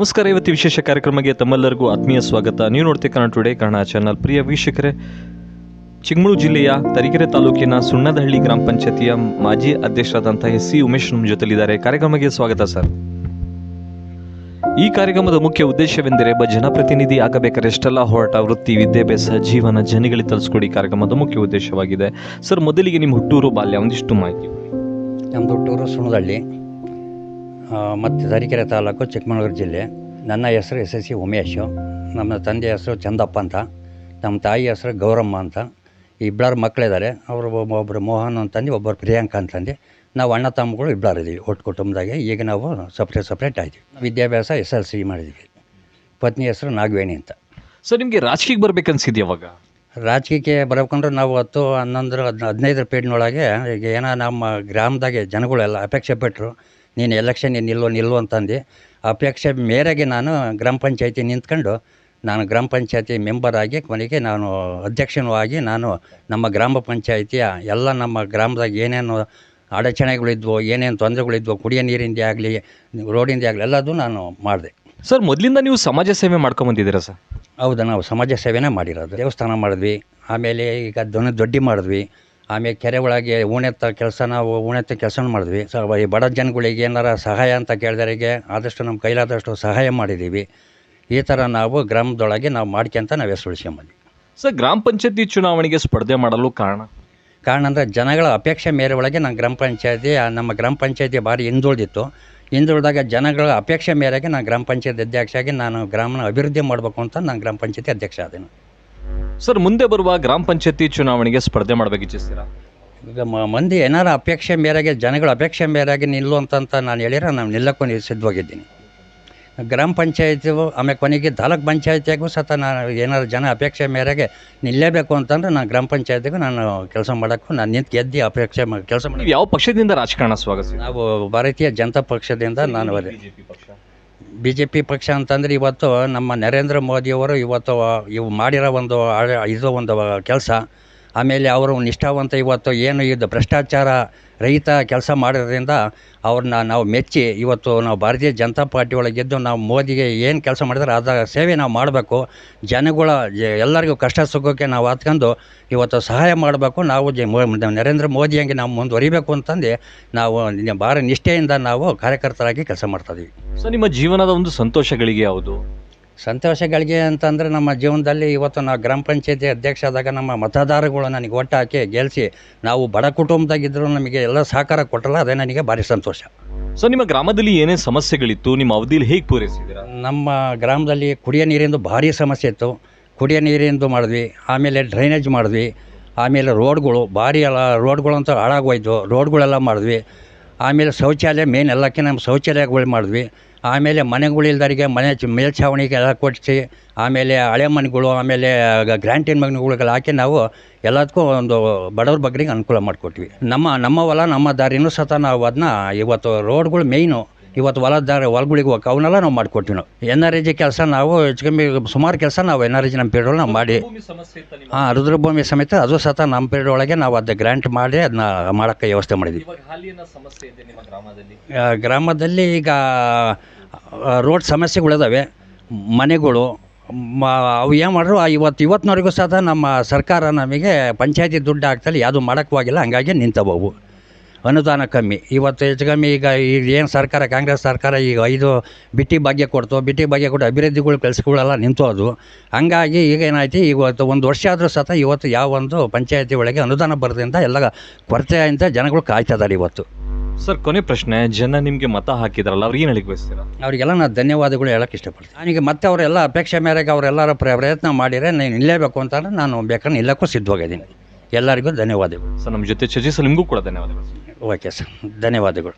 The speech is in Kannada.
ನಮಸ್ಕಾರ. ಇವತ್ತು ವಿಶೇಷ ಕಾರ್ಯಕ್ರಮಕ್ಕೆ ತಮ್ಮೆಲ್ಲರಿಗೂ ಆತ್ಮೀಯ ಸ್ವಾಗತ. ನೀವು ನೋಡ್ತೀವಿ ಕನ್ನಡ ಟುಡೇ ಕನ್ನಡ ಚಾನಲ್. ಪ್ರಿಯ ವೀಕ್ಷಕರೇ, ಚಿಕ್ಕಮಗಳೂರು ಜಿಲ್ಲೆಯ ತರೀಕೆರೆ ತಾಲೂಕಿನ ಸುಣ್ಣದಹಳ್ಳಿ ಗ್ರಾಮ ಪಂಚಾಯತಿಯ ಮಾಜಿ ಅಧ್ಯಕ್ಷರಾದಂತಹ ಸಿ ಉಮೇಶ್ ನಮ್ಮ ಜೊತೆಲಿದ್ದಾರೆ. ಕಾರ್ಯಕ್ರಮಕ್ಕೆ ಸ್ವಾಗತ ಸರ್. ಈ ಕಾರ್ಯಕ್ರಮದ ಮುಖ್ಯ ಉದ್ದೇಶವೆಂದರೆ ಜನಪ್ರತಿನಿಧಿ ಆಗಬೇಕಾದ್ರೆ ಎಷ್ಟೆಲ್ಲ ಹೋರಾಟ, ವೃತ್ತಿ, ವಿದ್ಯಾಭ್ಯಾಸ, ಜೀವನ ಜನಗಳಿಗೆ ತಲುಪಿಸ್ಕೊಡಿ ಕಾರ್ಯಕ್ರಮದ ಮುಖ್ಯ ಉದ್ದೇಶವಾಗಿದೆ. ಸರ್, ಮೊದಲಿಗೆ ನಿಮ್ಮ ಹುಟ್ಟೂರು, ಬಾಲ್ಯ ಒಂದಿಷ್ಟು ಮಾಹಿತಿ. ನಮ್ಮ ಹುಟ್ಟೂರು ಸುಣ್ಣದಹಳ್ಳಿ ಮತ್ತು ತರೀಕೆರೆ ತಾಲೂಕು, ಚಿಕ್ಕಮಗಳೂರು ಜಿಲ್ಲೆ. ನನ್ನ ಹೆಸರು SSC ಉಮೇಶು. ನಮ್ಮ ತಂದೆ ಹೆಸರು ಚಂದಪ್ಪ ಅಂತ, ನಮ್ಮ ತಾಯಿ ಹೆಸರು ಗೌರಮ್ಮ ಅಂತ. ಇಬ್ಬರು ಮಕ್ಕಳಿದ್ದಾರೆ. ಅವರು ಒಬ್ಬರು ಮೋಹನ್ ಅಂತಂದು, ಒಬ್ಬರು ಪ್ರಿಯಾಂಕಾ ಅಂತಂದು. ನಾವು ಅಣ್ಣ ತಮ್ಮಗಳು ಇಬ್ಬರು ಇದ್ದೀವಿ ಒಟ್ಟು ಕುಟುಂಬದಾಗೆ. ಈಗ ನಾವು ಸಪ್ರೇಟ್ ಆಯ್ತೀವಿ. ವಿದ್ಯಾಭ್ಯಾಸ SLC ಮಾಡಿದ್ವಿ. ಪತ್ನಿ ಹೆಸರು ನಾಗವೇಣಿ ಅಂತ. ಸರ್, ನಿಮಗೆ ರಾಜಕೀಯಕ್ಕೆ ಬರ್ಬೇಕನ್ಸಿದ್ಯಾ? ಅವಾಗ ರಾಜಕೀಯಕ್ಕೆ ಬರಬೇಕಂದ್ರೆ ನಾವು 10, 11, 15 ಪೀಡ್ನೊಳಗೆ ಈಗ ಏನೋ ನಮ್ಮ ಗ್ರಾಮದಾಗೆ ಜನಗಳೆಲ್ಲ ಅಪೇಕ್ಷೆ ಪಟ್ಟರು, ನೀನು ಎಲೆಕ್ಷನ್ ನಿಲ್ಲು ಅಂತಂದು. ಅಪೇಕ್ಷೆ ಮೇರೆಗೆ ನಾನು ಗ್ರಾಮ ಪಂಚಾಯತಿ ನಿಂತ್ಕೊಂಡು ನಾನು ಗ್ರಾಮ ಪಂಚಾಯತಿ ಮೆಂಬರ್ ಆಗಿ ಕೊನೆಗೆ ನಾನು ಅಧ್ಯಕ್ಷನೂ ಆಗಿ ನಾನು ನಮ್ಮ ಗ್ರಾಮ ಪಂಚಾಯತಿಯ ಎಲ್ಲ ನಮ್ಮ ಗ್ರಾಮದಾಗ ಏನೇನು ಅಡಚಣೆಗಳಿದ್ವು, ಏನೇನು ತೊಂದರೆಗಳಿದ್ವು, ಕುಡಿಯೋ ನೀರಿಂದೇ ಆಗಲಿ, ರೋಡಿಂದೇ ಆಗಲಿ ಎಲ್ಲದೂ ನಾನು ಮಾಡಿದೆ. ಸರ್, ಮೊದಲಿಂದ ನೀವು ಸಮಾಜ ಸೇವೆ ಮಾಡ್ಕೊಂಬಂದಿದ್ದೀರಾ ಸರ್? ಹೌದಾ, ನಾವು ಸಮಾಜ ಸೇವೆನೇ ಮಾಡಿರೋದು. ದೇವಸ್ಥಾನ ಮಾಡಿದ್ವಿ, ಆಮೇಲೆ ಈಗ ದೊಡ್ಡಿ ಮಾಡಿದ್ವಿ, ಆಮೇಲೆ ಕೆರೆ ಒಳಗೆ ಊಣೆತ್ತ ಕೆಲಸ ಮಾಡಿದ್ವಿ. ಈ ಬಡ ಜನಗಳಿಗೆ ಏನಾರ ಸಹಾಯ ಅಂತ ಕೇಳಿದವರಿಗೆ ಆದಷ್ಟು ನಮ್ಮ ಕೈಲಾದಷ್ಟು ಸಹಾಯ ಮಾಡಿದ್ದೀವಿ. ಈ ಥರ ನಾವು ಗ್ರಾಮದೊಳಗೆ ನಾವು ಮಾಡ್ಕೊಂತ ನಾವು ಹೆಸರು ಉಳಿಸ್ಕೊಂಬಂದ್ವಿ. ಸರ್, ಗ್ರಾಮ ಪಂಚಾಯತಿ ಚುನಾವಣೆಗೆ ಸ್ಪರ್ಧೆ ಮಾಡಲು ಕಾರಣ ಅಂದರೆ ಜನಗಳ ಅಪೇಕ್ಷೆ ಮೇರೆ ಒಳಗೆ ನಮ್ಮ ಗ್ರಾಮ ಪಂಚಾಯತಿ ಭಾರಿ ಹಿಂದುಳಿದಾಗ ಜನಗಳ ಅಪೇಕ್ಷೆ ಮೇರೆಗೆ ನಾನು ಗ್ರಾಮ ಪಂಚಾಯತಿ ಅಧ್ಯಕ್ಷ ಆಗಿ ನಾನು ಗ್ರಾಮನ ಅಭಿವೃದ್ಧಿ ಮಾಡಬೇಕು ಅಂತ ನಾನು ಗ್ರಾಮ ಪಂಚಾಯತಿ ಅಧ್ಯಕ್ಷ ಆದೇನು. ಸರ್, ಮುಂದೆ ಬರುವ ಗ್ರಾಮ ಪಂಚಾಯತಿ ಚುನಾವಣೆಗೆ ಸ್ಪರ್ಧೆ ಮಾಡಬೇಕು ಇಚ್ಛಿಸ್ತೀರಾ? ಈಗ ಮಂದಿ ಏನಾರ ಅಪೇಕ್ಷೆ ಮೇರೆಗೆ, ಜನಗಳ ಅಪೇಕ್ಷೆ ಮೇರೆಗೆ ನಿಲ್ಲು ಅಂತಂತ ನಾನು ಹೇಳಿದ್ರೆ ನಾನು ನಿಲ್ಲಕ್ಕೂ ಸಿದ್ಧವಾಗಿದ್ದೀನಿ. ಗ್ರಾಮ ಪಂಚಾಯತಿ ಆಮೇಲೆ ಕೊನೆಗೆ ತಾಲೂಕ್ ಪಂಚಾಯತಿಯಾಗೂ ಸಹ ನಾನು ಏನಾರು ಜನ ಅಪೇಕ್ಷೆ ಮೇರೆಗೆ ನಿಲ್ಲೇಬೇಕು ಅಂತಂದ್ರೆ ನಾನು ಗ್ರಾಮ ಪಂಚಾಯತಿಗೂ ನಾನು ಕೆಲಸ ಮಾಡೋಕ್ಕೂ ನಾನು ನಿಂತು ಗೆದ್ದು ಅಪೇಕ್ಷೆ ಕೆಲಸ ಮಾಡಿ. ಯಾವ ಪಕ್ಷದಿಂದ ರಾಜಕಾರಣ ಸ್ವಾಗತ? ನಾವು ಭಾರತೀಯ ಜನತಾ ಪಕ್ಷದಿಂದ ನಾನು BJP ಪಕ್ಷ ಅಂತಂದರೆ ಇವತ್ತು ನಮ್ಮ ನರೇಂದ್ರ ಮೋದಿಯವರು ಇವು ಮಾಡಿರೋ ಒಂದು ಕೆಲಸ, ಆಮೇಲೆ ಅವರು ನಿಷ್ಠಾವಂತ ಇವತ್ತು ಏನು ಇದು ಭ್ರಷ್ಟಾಚಾರ ರಹಿತ ಕೆಲಸ ಮಾಡೋದ್ರಿಂದ ಅವ್ರನ್ನ ನಾವು ಮೆಚ್ಚಿ ಇವತ್ತು ನಾವು ಭಾರತೀಯ ಜನತಾ ಪಾರ್ಟಿ ಒಳಗೆದ್ದು ನಾವು ಮೋದಿಗೆ ಏನು ಕೆಲಸ ಮಾಡಿದ್ರೆ ಅದರ ಸೇವೆ ನಾವು ಮಾಡಬೇಕು. ಜನಗಳ ಎಲ್ಲರಿಗೂ ಕಷ್ಟ ಸುಖಕ್ಕೆ ನಾವು ಹತ್ಕೊಂಡು ಇವತ್ತು ಸಹಾಯ ಮಾಡಬೇಕು. ನಾವು ನರೇಂದ್ರ ಮೋದಿ ಹಂಗೆ ನಾವು ಮುಂದುವರಿಬೇಕು ಅಂತಂದು ನಾವು ಭಾಳ ನಿಷ್ಠೆಯಿಂದ ನಾವು ಕಾರ್ಯಕರ್ತರಾಗಿ ಕೆಲಸ ಮಾಡ್ತಾಯಿದ್ವಿ. ಸೊ, ನಿಮ್ಮ ಜೀವನದ ಒಂದು ಸಂತೋಷಗಳಿಗೆ ಯಾವುದು? ಸಂತೋಷಗಳಿಗೆ ಅಂತಂದರೆ ನಮ್ಮ ಜೀವನದಲ್ಲಿ ಇವತ್ತು ನಾವು ಗ್ರಾಮ ಪಂಚಾಯತಿ ಅಧ್ಯಕ್ಷ ಆದಾಗ ನಮ್ಮ ಮತದಾರಗಳು ನನಗೆ ಓಟ್ ಹಾಕಿ ಗೆಲ್ಲಿಸಿ, ನಾವು ಬಡ ಕುಟುಂಬದಾಗಿದ್ದರೂ ನಮಗೆ ಎಲ್ಲ ಸಹಕಾರ ಕೊಟ್ಟಲ್ಲ, ಅದೇ ನನಗೆ ಭಾರಿ ಸಂತೋಷ. ಸೊ, ನಿಮ್ಮ ಗ್ರಾಮದಲ್ಲಿ ಏನೇನು ಸಮಸ್ಯೆಗಳಿತ್ತು, ನಿಮ್ಮ ಅವಧಿಯಲ್ಲಿ ಹೇಗೆ ಪೂರೈಸಿದ್ದೀರಾ? ನಮ್ಮ ಗ್ರಾಮದಲ್ಲಿ ಕುಡಿಯೋ ನೀರಿಂದು ಭಾರಿ ಸಮಸ್ಯೆ ಇತ್ತು. ಕುಡಿಯೋ ನೀರಿಂದು ಮಾಡಿದ್ವಿ, ಆಮೇಲೆ ಡ್ರೈನೇಜ್ ಮಾಡಿದ್ವಿ, ಆಮೇಲೆ ರೋಡ್ಗಳಂತೂ ಹಾಳಾಗೋಯ್ತು, ರೋಡ್ಗಳೆಲ್ಲ ಮಾಡಿದ್ವಿ. ಆಮೇಲೆ ಶೌಚಾಲಯ ಮೇನ್ ಎಲ್ಲಕ್ಕೆ ನಮ್ಮ ಶೌಚಾಲಯಗಳು ಮಾಡಿದ್ವಿ. ಆಮೇಲೆ ಮನೆಗಳಿಲ್ದರಿಗೆ ಮೇಲ್ಛಾವಣಿಗೆ ಎಲ್ಲ ಕೊಡಿಸಿ, ಆಮೇಲೆ ಹಳೆ ಮನೆಗಳು, ಆಮೇಲೆ ಗ್ರಾಂಟಿನ್ ಮನೆಗಳಿಗೆಲ್ಲ ಹಾಕಿ ನಾವು ಎಲ್ಲದಕ್ಕೂ ಒಂದು ಬಡವ್ರ ಬಗ್ಗರಿಗೆ ಅನುಕೂಲ ಮಾಡಿಕೊಟ್ವಿ. ನಮ್ಮ ಹೊಲ ನಮ್ಮ ದಾರಿನೂ ಸಹ ನಾವು ಅದನ್ನ ಇವತ್ತು ರೋಡ್ಗಳು ಮೇಯ್ನು ಇವತ್ತು ಹೊಲಗಳಿಗೆ ಹೋಗಿ ಅವನ್ನೆಲ್ಲ ನಾವು ಮಾಡಿಕೊಟ್ವಿ. ನಾವು NRG ಕೆಲಸ ನಾವು ಹೆಚ್ಚು ಕಮ್ಮಿ ಸುಮಾರು ಕೆಲಸ ನಾವು NRG ನಮ್ಮ ಪೀರಿಯಡ್ ನಾವು ಮಾಡಿ, ರುದ್ರಭೂಮಿ ಸಮೇತ ಅದು ಸಹ ನಮ್ಮ ಪೀರಿಯಡ್ ಒಳಗೆ ನಾವು ಅದು ಗ್ರ್ಯಾಂಟ್ ಮಾಡಿ ಅದನ್ನ ಮಾಡೋಕ್ಕೆ ವ್ಯವಸ್ಥೆ ಮಾಡಿದ್ವಿ. ಗ್ರಾಮದಲ್ಲಿ ಈಗ ರೋಡ್ ಸಮಸ್ಯೆಗಳಿದ್ದಾವೆ, ಮನೆಗಳು ಅವು ಏನು ಮಾಡ್ರು ಇವತ್ತಿನವರೆಗೂ ಸಹ ನಮ್ಮ ಸರ್ಕಾರ ನಮಗೆ ಪಂಚಾಯತಿ ದುಡ್ಡು ಹಾಕ್ತಲ್ಲಿ ಯಾವುದು ಮಾಡೋಕ್ಕೂ ಆಗಿಲ್ಲ. ಹಂಗಾಗಿ ನಿಂತವು ಅನುದಾನ ಕಮ್ಮಿ. ಇವತ್ತು ಹೆಚ್ಚು ಕಮ್ಮಿ ಈಗ ಏನು ಸರ್ಕಾರ, ಕಾಂಗ್ರೆಸ್ ಸರ್ಕಾರ ಈಗ 5 ಬಿಟ್ಟಿ ಭಾಗ್ಯ ಕೊಟ್ಟು ಅಭಿವೃದ್ಧಿಗಳು ಕೆಲಸಗಳೆಲ್ಲ ನಿಂತು ಅದು. ಹಂಗಾಗಿ ಈಗ ಏನಾಯ್ತು, ಇವತ್ತು 1 ವರ್ಷ ಆದರೂ ಸಹ ಇವತ್ತು ಯಾವ ಒಂದು ಪಂಚಾಯತಿ ಒಳಗೆ ಅನುದಾನ ಬರೋದ್ರಿಂದ ಎಲ್ಲ ಕೊರತೆಯಿಂದ ಜನಗಳು ಕಾಯ್ತಿದ್ದಾರೆ ಇವತ್ತು. ಸರ್, ಕೊನೆ ಪ್ರಶ್ನೆ, ಜನ ನಿಮಗೆ ಮತ ಹಾಕಿದ್ರಲ್ಲ, ಅವ್ರಿಗೆ ಏನು ಹೇಳಿಕೆ ಬಯಸ್ತೀರಾ? ಅವರಿಗೆಲ್ಲ ನಾನು ಧನ್ಯವಾದಗಳು ಹೇಳೋಕ್ಕೆ ಇಷ್ಟಪಡ್ತೀನಿ. ನನಗೆ ಮತ್ತೆ ಅವರೆಲ್ಲ ಅಪೇಕ್ಷೆ ಮೇರೆಗೆ ಅವರೆಲ್ಲರ ಪ್ರಯತ್ನ ಮಾಡಿದರೆ ನಾನು ನಿಲ್ಲೇಬೇಕು ಅಂತಂದರೆ ನಾನು ಬೇಕಾದ್ರೆ ನಿಲ್ಲಕ್ಕೂ ಸಿದ್ಧವಾಗಿದ್ದೀನಿ. ಎಲ್ಲರಿಗೂ ಧನ್ಯವಾದಗಳು ಸರ್. ನಮ್ಮ ಜೊತೆ ಚರ್ಚಿಸಲು ನಿಮಗೂ ಕೂಡ ಧನ್ಯವಾದಗಳು. ಓಕೆ ಸರ್, ಧನ್ಯವಾದಗಳು.